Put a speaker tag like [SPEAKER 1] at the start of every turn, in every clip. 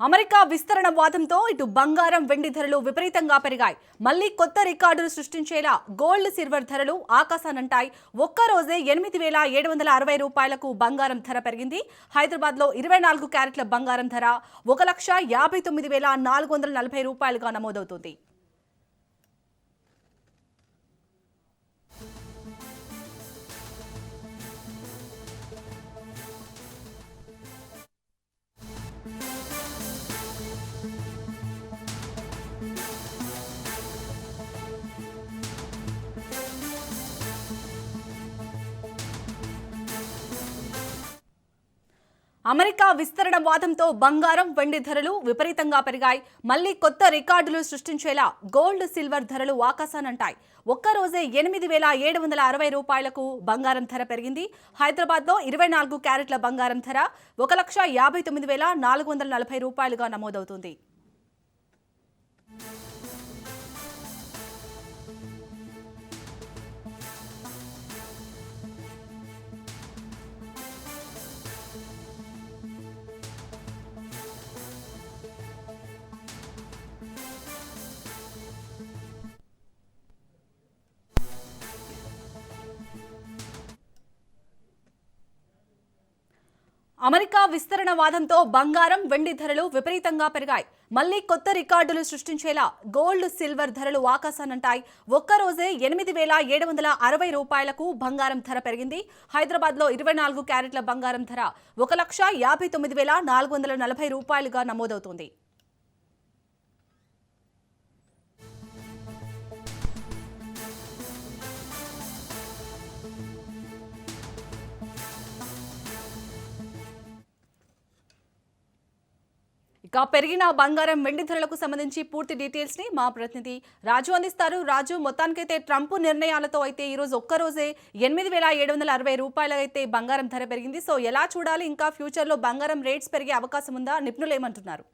[SPEAKER 1] America విస్తరణ వాదంతో ఇటు బంగారం వెండి ధరలు విపరీతంగా పెరిగాయి. మళ్లీ కొత్త రికార్డులు సృష్టించేలా గోల్డ్ సిల్వర్ ధరలు ఆకాశానంటాయి. ఒక్కరోజే 8,760 రూపాయలకు బంగారం ధర పెరిగింది. హైదరాబాద్ లో 24 క్యారెట్ల బంగారం ధర 1,59,440 రూపాయలుగా నమోదవుతుంది. అమెరికా విస్తరణ వాదంతో బంగారం వెండి ధరలు విపరీతంగా పెరిగాయి. మళ్లీ కొత్త రికార్డులు సృష్టించేలా గోల్డ్ సిల్వర్ ధరలు ఆకాశానంటాయి. ఒక్కరోజే 8,760 రూపాయలకు బంగారం ధర పెరిగింది. హైదరాబాద్ లో 24 క్యారెట్ల బంగారం ధర 1,59,440 రూపాయలుగా నమోదవుతుంది. అమెరికా విస్తరణ వాదంతో బంగారం వెండి ధరలు విపరీతంగా పెరిగాయి. మళ్లీ కొత్త రికార్డులు సృష్టించేలా గోల్డ్ సిల్వర్ ధరలు ఆకాశానంటాయి. ఒక్కరోజే 8,760 రూపాయలకు బంగారం ధర పెరిగింది. హైదరాబాద్ లో 24 క్యారెట్ల బంగారం ధర 1,59,440 రూపాయలుగా నమోదవుతోంది. ఇక పెరిగిన బంగారం వెండి ధరలకు సంబంధించి పూర్తి డీటెయిల్స్ ని మా ప్రతినిధి రాజు అందిస్తారు. రాజు, మొత్తానికైతే ట్రంప్ నిర్ణయాలతో అయితే ఈ రోజు ఒక్కరోజే 8,760 రూపాయలు అయితే బంగారం ధర పెరిగింది. సో ఎలా చూడాలి? ఇంకా ఫ్యూచర్ లో బంగారం రేట్స్ పెరిగే అవకాశం ఉందా? నిపుణులు ఏమంటున్నారు?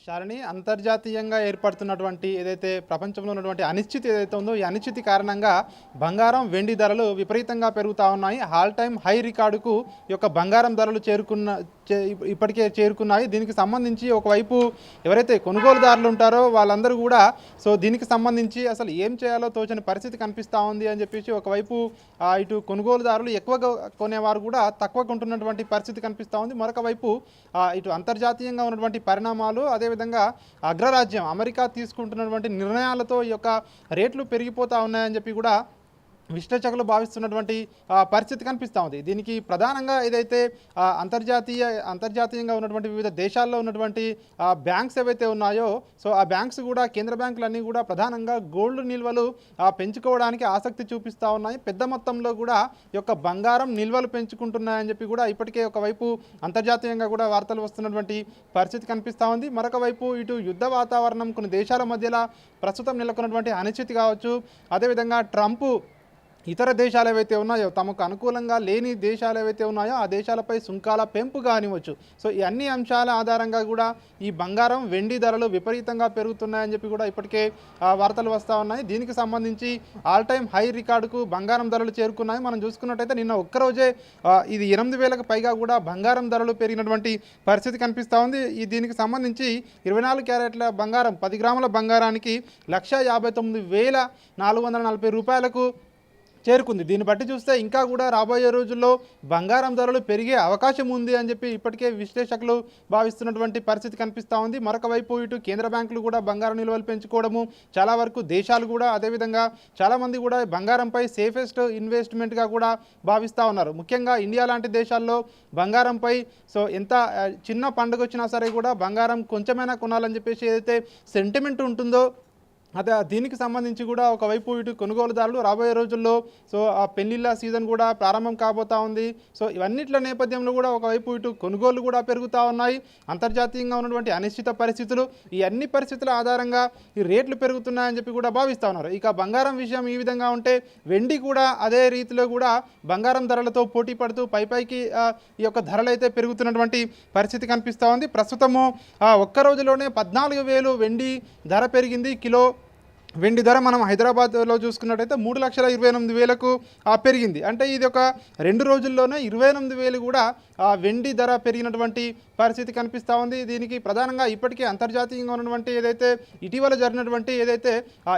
[SPEAKER 2] శాలిని, అంతర్జాతీయంగా ఏర్పడుతున్నటువంటి ఏదైతే ప్రపంచంలో ఉన్నటువంటి అనిశ్చితి ఏదైతే ఉందో ఈ అనిశ్చితి కారణంగా బంగారం వెండి ధరలు విపరీతంగా పెరుగుతూ ఉన్నాయి. ఆల్ టైమ్ హై రికార్డుకు ఈ యొక్క బంగారం ధరలు ఇప్పటికే చేరుకున్నాయి. దీనికి సంబంధించి ఒకవైపు ఎవరైతే కొనుగోలుదారులు ఉంటారో వాళ్ళందరూ కూడా దీనికి సంబంధించి అసలు ఏం చేయాలో తోచని పరిస్థితి కనిపిస్తూ ఉంది అని చెప్పేసి ఒకవైపు ఇటు కొనుగోలుదారులు ఎక్కువగా కొనేవారు కూడా తక్కువ కొంటున్నటువంటి పరిస్థితి కనిపిస్తూ ఉంది. మరొక వైపు ఇటు అంతర్జాతీయంగా ఉన్నటువంటి పరిణామాలు, అదేవిధంగా అగ్రరాజ్యం అమెరికా తీసుకుంటున్నటువంటి నిర్ణయాలతో ఈ యొక్క రేట్లు పెరిగిపోతూ ఉన్నాయని చెప్పి కూడా విశ్లేషకులు భావిస్తున్నటువంటి పరిస్థితి కనిపిస్తూ ఉంది. దీనికి ప్రధానంగా ఏదైతే అంతర్జాతీయంగా ఉన్నటువంటి వివిధ దేశాల్లో ఉన్నటువంటి బ్యాంక్స్ ఏవైతే ఉన్నాయో ఆ బ్యాంక్స్ కూడా, కేంద్ర బ్యాంకులన్నీ కూడా ప్రధానంగా గోల్డ్ నిల్వలు పెంచుకోవడానికి ఆసక్తి చూపిస్తూ ఉన్నాయి. పెద్ద మొత్తంలో కూడా ఈ యొక్క బంగారం నిల్వలు పెంచుకుంటున్నాయని చెప్పి కూడా ఇప్పటికే ఒకవైపు అంతర్జాతీయంగా కూడా వార్తలు వస్తున్నటువంటి పరిస్థితి కనిపిస్తూ ఉంది. మరొక వైపు ఇటు యుద్ధ వాతావరణం కొన్ని దేశాల మధ్యలో ప్రస్తుతం నెలకొన్నటువంటి అనిశ్చితి కావచ్చు, అదేవిధంగా ట్రంప్ ఇతర దేశాలు ఏవైతే ఉన్నాయో, తమకు అనుకూలంగా లేని దేశాలు ఏవైతే ఉన్నాయో ఆ దేశాలపై సుంకాల పెంపు కానివచ్చు. ఈ అన్ని అంశాల ఆధారంగా కూడా ఈ బంగారం వెండి ధరలు విపరీతంగా పెరుగుతున్నాయని చెప్పి కూడా ఇప్పటికే వార్తలు వస్తూ ఉన్నాయి. దీనికి సంబంధించి ఆల్ టైమ్ హై రికార్డుకు బంగారం ధరలు చేరుకున్నాయి. మనం చూసుకున్నట్టయితే నిన్న ఒక్కరోజే ఇది 8,000కు పైగా కూడా బంగారం ధరలు పెరిగినటువంటి పరిస్థితి కనిపిస్తూ ఉంది. దీనికి సంబంధించి 24 క్యారెట్ల బంగారం 10 గ్రాముల బంగారానికి 1,59,440 రూపాయలకు చేరుకుంది. దీన్ని బట్టి చూస్తే ఇంకా కూడా రాబోయే రోజుల్లో బంగారం ధరలు పెరిగే అవకాశం ఉంది అని చెప్పి ఇప్పటికే విశ్లేషకులు భావిస్తున్నటువంటి పరిస్థితి కనిపిస్తూ ఉంది. మరొక వైపు ఇటు కేంద్ర బ్యాంకులు కూడా బంగారం నిల్వలు పెంచుకోవడము, చాలా వరకు దేశాలు కూడా, అదేవిధంగా చాలామంది కూడా బంగారంపై సేఫెస్ట్ ఇన్వెస్ట్మెంట్గా కూడా భావిస్తూ ఉన్నారు. ముఖ్యంగా ఇండియా లాంటి దేశాల్లో బంగారంపై ఎంత చిన్న పండుగ వచ్చినా సరే కూడా బంగారం కొంచెమైనా కొనాలని చెప్పేసి ఏదైతే సెంటిమెంట్ ఉంటుందో దీనికి సంబంధించి కూడా ఒకవైపు ఇటు కొనుగోలుదారులు రాబోయే రోజుల్లో ఆ పెళ్లిళ్ళ సీజన్ కూడా ప్రారంభం కాబోతా ఉంది. ఇవన్నిట్ల నేపథ్యంలో కూడా ఒకవైపు ఇటు కొనుగోలు కూడా పెరుగుతూ ఉన్నాయి. అంతర్జాతీయంగా ఉన్నటువంటి అనిశ్చిత పరిస్థితులు, ఈ అన్ని పరిస్థితుల ఆధారంగా ఈ రేట్లు పెరుగుతున్నాయని చెప్పి కూడా భావిస్తూ ఉన్నారు. ఇక బంగారం విషయం ఈ విధంగా ఉంటే వెండి కూడా అదే రీతిలో కూడా బంగారం ధరలతో పోటీ పడుతూ పైకి ఈ యొక్క ధరలు అయితే పెరుగుతున్నటువంటి పరిస్థితి కనిపిస్తూ ఉంది. ప్రస్తుతము ఒక్క రోజులోనే 14,000 వెండి ధర పెరిగింది. కిలో వెండి ధర మనం హైదరాబాద్లో చూసుకున్నట్టయితే 3,28,000కు పెరిగింది. అంటే ఇది ఒక 2 రోజుల్లోనే 28,000 కూడా వెండి ధర పెరిగినటువంటి పరిస్థితి కనిపిస్తూ ఉంది. దీనికి ప్రధానంగా ఇప్పటికే అంతర్జాతీయంగా ఉన్నటువంటి ఏదైతే ఇటీవల జరిగినటువంటి ఏదైతే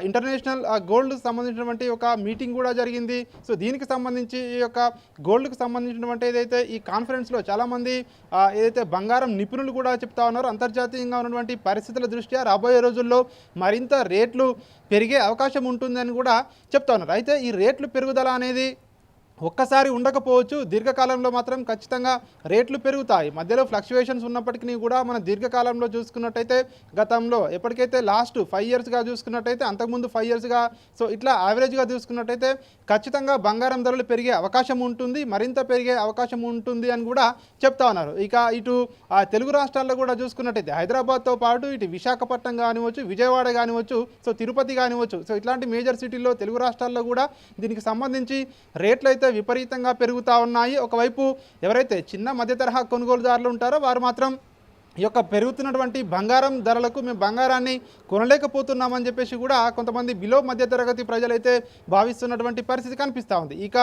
[SPEAKER 2] ఇంటర్నేషనల్ గోల్డ్కి సంబంధించినటువంటి ఒక మీటింగ్ కూడా జరిగింది. సో దీనికి సంబంధించి ఈ యొక్క గోల్డ్కి సంబంధించినటువంటి ఏదైతే ఈ కాన్ఫరెన్స్లో చాలామంది ఏదైతే బంగారం నిపుణులు కూడా చెప్తా ఉన్నారో అంతర్జాతీయంగా ఉన్నటువంటి పరిస్థితుల దృష్ట్యా రాబోయే రోజుల్లో మరింత రేట్లు పెరిగే అవకాశం ఉంటుందని కూడా చెప్తా ఉన్నారు. అయితే ఈ రేట్లు పెరుగుదల అనేది ఒక్కసారి ఉండకపోవచ్చు, దీర్ఘకాలంలో మాత్రం ఖచ్చితంగా రేట్లు పెరుగుతాయి. మధ్యలో ఫ్లక్చువేషన్స్ ఉన్నప్పటికీ కూడా మన దీర్ఘకాలంలో చూసుకున్నట్టయితే గతంలో ఎప్పటికైతే లాస్ట్ 5 ఇయర్స్గా చూసుకున్నట్టయితే అంతకుముందు 5 ఇయర్స్గా సో ఇట్లా యావరేజ్గా చూసుకున్నట్టయితే ఖచ్చితంగా బంగారం ధరలు పెరిగే అవకాశం ఉంటుంది, మరింత పెరిగే అవకాశం ఉంటుంది అని కూడా చెప్తా ఉన్నారు. ఇక ఇటు తెలుగు రాష్ట్రాల్లో కూడా చూసుకున్నట్టయితే హైదరాబాద్తో పాటు ఇటు విశాఖపట్నం కానివచ్చు, విజయవాడ కానివచ్చు, సో తిరుపతి కానివచ్చు, సో ఇట్లాంటి మేజర్ సిటీల్లో తెలుగు రాష్ట్రాల్లో కూడా దీనికి సంబంధించి రేట్లు అయితే విపరీతంగా పెరుగుతూ ఉన్నాయి. ఒకవైపు ఎవరైతే చిన్న మధ్య తరహా కొనుగోలుదారులు ఉంటారో వారు మాత్రం ఈ యొక్క పెరుగుతున్నటువంటి బంగారం ధరలకు మేము బంగారాన్ని కొనలేకపోతున్నామని చెప్పేసి కూడా కొంతమంది బిలో మధ్యతరగతి ప్రజలైతే భావిస్తున్నటువంటి పరిస్థితి కనిపిస్తూ ఉంది. ఇక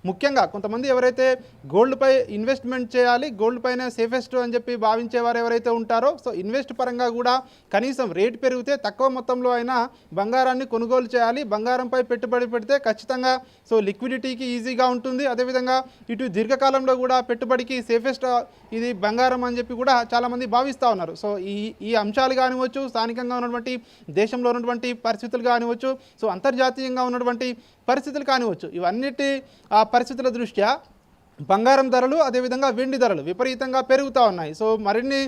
[SPEAKER 2] ముఖ్యంగా కొంతమంది ఎవరైతే గోల్డ్పై ఇన్వెస్ట్మెంట్ చేయాలి, గోల్డ్ పైన సేఫెస్ట్ అని చెప్పి భావించేవారు ఎవరైతే ఉంటారో సో ఇన్వెస్ట్ పరంగా కూడా కనీసం రేటు పెరిగితే తక్కువ మొత్తంలో అయినా బంగారాన్ని కొనుగోలు చేయాలి, బంగారంపై పెట్టుబడి పెడితే ఖచ్చితంగా సో లిక్విడిటీకి ఈజీగా ఉంటుంది. అదేవిధంగా ఇటు దీర్ఘకాలంలో కూడా పెట్టుబడికి సేఫెస్ట్ ఇది బంగారం అని చెప్పి కూడా చాలామంది భావిస్తూ ఉన్నారు. సో ఈ అంశాలు కానివచ్చు, స్థానికంగా ఉన్నటువంటి దేశంలో ఉన్నటువంటి పరిస్థితులు కానివచ్చు, సో అంతర్జాతీయంగా ఉన్నటువంటి పరిస్థితులు కానివచ్చు, ఇవన్నిటి పరిస్థితుల దృష్ట్యా బంగారం ధరలు అదేవిధంగా వెండి ధరలు విపరీతంగా పెరుగుతూ ఉన్నాయి. సో మరిన్ని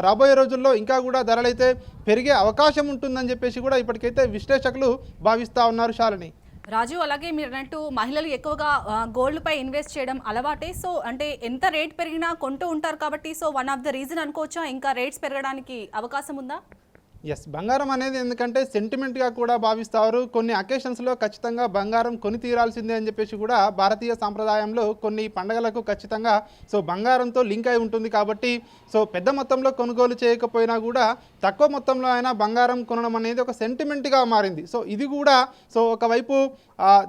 [SPEAKER 2] రాబోయే రోజుల్లో ఇంకా కూడా ధరలైతే పెరిగే అవకాశం ఉంటుందని చెప్పేసి కూడా ఇప్పటికైతే విశ్లేషకులు భావిస్తూ ఉన్నారు. శాలిని,
[SPEAKER 1] రాజు, అలాగే మీరు అన్నట్టు మహిళలు ఎక్కువగా గోల్డ్పై ఇన్వెస్ట్ చేయడం అలవాటే. సో అంటే ఎంత రేట్ పెరిగినా కొంటూ ఉంటారు కాబట్టి so one of the reason అనుకోవచ్చా ఇంకా రేట్స్ పెరగడానికి అవకాశం ఉందా?
[SPEAKER 2] ఎస్, బంగారం అనేది ఎందుకంటే సెంటిమెంట్గా కూడా భావిస్తారు. కొన్ని అకేషన్స్లో ఖచ్చితంగా బంగారం కొని తీరాల్సిందే అని చెప్పేసి కూడా భారతీయ సాంప్రదాయంలో కొన్ని పండగలకు ఖచ్చితంగా సో బంగారంతో లింక్ అయి ఉంటుంది. కాబట్టి సో పెద్ద మొత్తంలో కొనుగోలు చేయకపోయినా కూడా తక్కువ మొత్తంలో అయినా బంగారం కొనడం అనేది ఒక సెంటిమెంట్గా మారింది. సో ఇది కూడా సో ఒకవైపు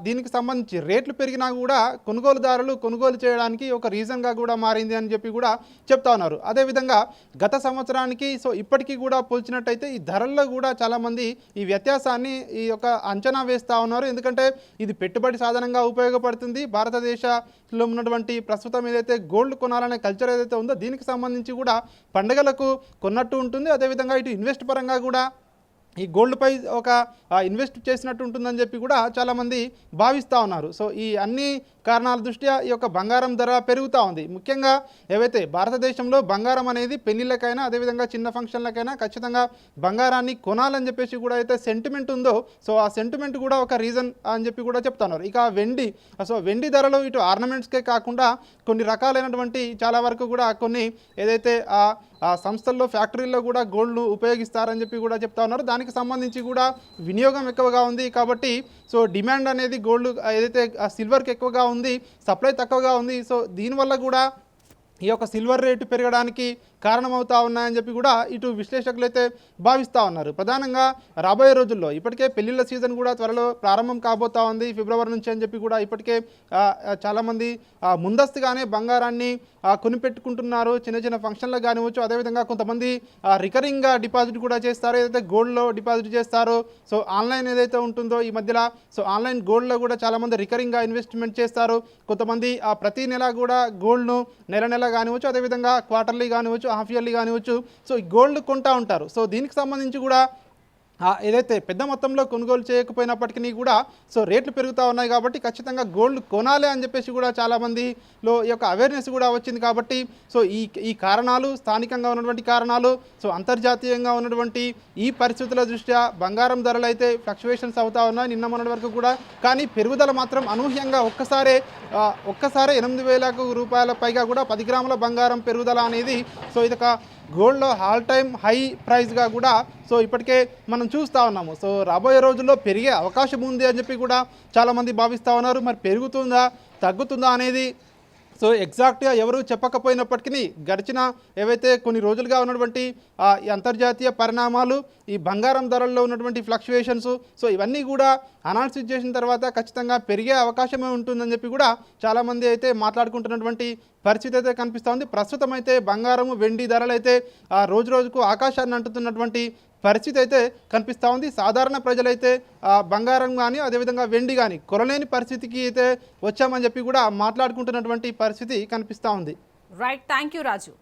[SPEAKER 2] దీనికి సంబంధించి రేట్లు పెరిగినా కూడా కొనుగోలుదారులు కొనుగోలు చేయడానికి ఒక రీజన్గా కూడా మారింది అని చెప్పి కూడా చెప్తా ఉన్నారు. అదేవిధంగా గత సంవత్సరానికి సో ఇప్పటికీ కూడా పోల్చినట్టయితే ఈ ధరల్లో కూడా చాలామంది ఈ వ్యత్యాసాన్ని ఈ యొక్క అంచనా వేస్తూ ఉన్నారు. ఎందుకంటే ఇది పెట్టుబడి సాధనంగా ఉపయోగపడుతుంది. భారతదేశంలో ఉన్నటువంటి ప్రస్తుతం ఏదైతే గోల్డ్ కొనాలనే కల్చర్ ఏదైతే ఉందో దీనికి సంబంధించి కూడా పండుగలకు కొన్నట్టు ఉంటుంది. అదేవిధంగా ఇటు ఇన్వెస్ట్ పరంగా కూడా ఈ గోల్డ్పై ఒక ఇన్వెస్ట్ చేసినట్టు ఉంటుందని చెప్పి కూడా చాలామంది భావిస్తూ ఉన్నారు. సో ఈ అన్ని కారణాల దృష్ట్యా ఈ యొక్క బంగారం ధర పెరుగుతూ ఉంది. ముఖ్యంగా ఏవైతే భారతదేశంలో బంగారం అనేది పెళ్లిళ్ళకైనా అదేవిధంగా చిన్న ఫంక్షన్లకైనా ఖచ్చితంగా బంగారాన్ని కొనాలని చెప్పేసి కూడా అయితే సెంటిమెంట్ ఉందో సో ఆ సెంటిమెంట్ కూడా ఒక రీజన్ అని చెప్పి కూడా చెప్తున్నారు. ఇక వెండి, సో వెండి ధరలు ఇటు ఆర్నమెంట్స్కే కాకుండా కొన్ని రకాలైనటువంటి చాలా వరకు కూడా కొన్ని ఏదైతే ఆ సంస్థల్లో ఫ్యాక్టరీల్లో కూడా గోల్డ్ను ఉపయోగిస్తారని చెప్పి కూడా చెప్తా ఉన్నారు. దానికి సంబంధించి కూడా వినియోగం ఎక్కువగా ఉంది కాబట్టి సో డిమాండ్ అనేది గోల్డ్ ఏదైతే సిల్వర్కి ఎక్కువగా ఉంది, సప్లై తక్కువగా ఉంది. సో దీనివల్ల కూడా ఈ యొక్క సిల్వర్ రేటు పెరగడానికి కారణమవుతా ఉన్నాయని చెప్పి కూడా ఇటు విశ్లేషకులు అయితే భావిస్తూ ఉన్నారు. ప్రధానంగా రాబోయే రోజుల్లో ఇప్పటికే పెళ్లిళ్ళ సీజన్ కూడా త్వరలో ప్రారంభం కాబోతా ఉంది ఫిబ్రవరి నుంచి అని చెప్పి కూడా ఇప్పటికే చాలామంది ముందస్తుగానే బంగారాన్ని కొనిపెట్టుకుంటున్నారు. చిన్న చిన్న ఫంక్షన్లకు కానివచ్చు, అదేవిధంగా కొంతమంది రికరింగ్గా డిపాజిట్ కూడా చేస్తారు, ఏదైతే గోల్డ్లో డిపాజిట్ చేస్తారో సో ఆన్లైన్ ఏదైతే ఉంటుందో ఈ మధ్యలో సో ఆన్లైన్ గోల్డ్లో కూడా చాలామంది రికరింగ్గా ఇన్వెస్ట్మెంట్ చేస్తారు. కొంతమంది ప్రతి నెల కూడా గోల్డ్ను నెల నెల కానివచ్చు, అదేవిధంగా క్వార్టర్లీ కానివచ్చు, హాఫ్ ఇయర్లీ కానివచ్చు, సో ఈ గోల్డ్ కొంటూ ఉంటారు. సో దీనికి సంబంధించి కూడా ఏదైతే పెద్ద మొత్తంలో కొనుగోలు చేయకపోయినప్పటికీ కూడా సో రేట్లు పెరుగుతూ ఉన్నాయి కాబట్టి ఖచ్చితంగా గోల్డ్ కొనాలి అని చెప్పేసి కూడా చాలామందిలో ఈ యొక్క అవేర్నెస్ కూడా వచ్చింది. కాబట్టి సో ఈ కారణాలు స్థానికంగా ఉన్నటువంటి కారణాలు సో అంతర్జాతీయంగా ఉన్నటువంటి ఈ పరిస్థితుల దృష్ట్యా బంగారం ధరలు అయితే ఫ్లక్చువేషన్స్ అవుతూ ఉన్నాయి నిన్న మొన్నటి వరకు కూడా. కానీ పెరుగుదల మాత్రం అనూహ్యంగా ఒక్కసారే 8,000 రూపాయల పైగా కూడా 10 గ్రాముల బంగారం పెరుగుదల అనేది సో ఇది ఒక గోల్డ్లో ఆల్ టైమ్ హై ప్రైస్గా కూడా సో ఇప్పటికే మనం చూస్తూ ఉన్నాము. సో రాబోయే రోజుల్లో పెరిగే అవకాశం ఉంది అని చెప్పి కూడా చాలామంది భావిస్తూ ఉన్నారు. మరి పెరుగుతుందా తగ్గుతుందా అనేది సో ఎగ్జాక్ట్గా ఎవరు చెప్పకపోయినప్పటికీ గడిచిన ఏవైతే కొన్ని రోజులుగా ఉన్నటువంటి ఈ అంతర్జాతీయ పరిణామాలు, ఈ బంగారం ధరల్లో ఉన్నటువంటి ఫ్లక్చువేషన్స్, సో ఇవన్నీ కూడా అనాలిసిస్ చేసిన తర్వాత ఖచ్చితంగా పెరిగే అవకాశమే ఉంటుందని చెప్పి కూడా చాలామంది అయితే మాట్లాడుకుంటున్నటువంటి పరిస్థితి అయితే కనిపిస్తూ ఉంది. ప్రస్తుతం అయితే బంగారము వెండి ధరలు అయితే రోజు రోజుకు ఆకాశాన్ని అంటుతున్నటువంటి పరిస్థితి అయితే కనిపిస్తూ ఉంది. సాధారణ ప్రజలైతే బంగారం కానీ అదేవిధంగా వెండి కానీ కొనలేని పరిస్థితికి అయితే వచ్చామని చెప్పి కూడా మాట్లాడుకుంటున్నటువంటి పరిస్థితి కనిపిస్తూ ఉంది.
[SPEAKER 1] Right, thank you Raju.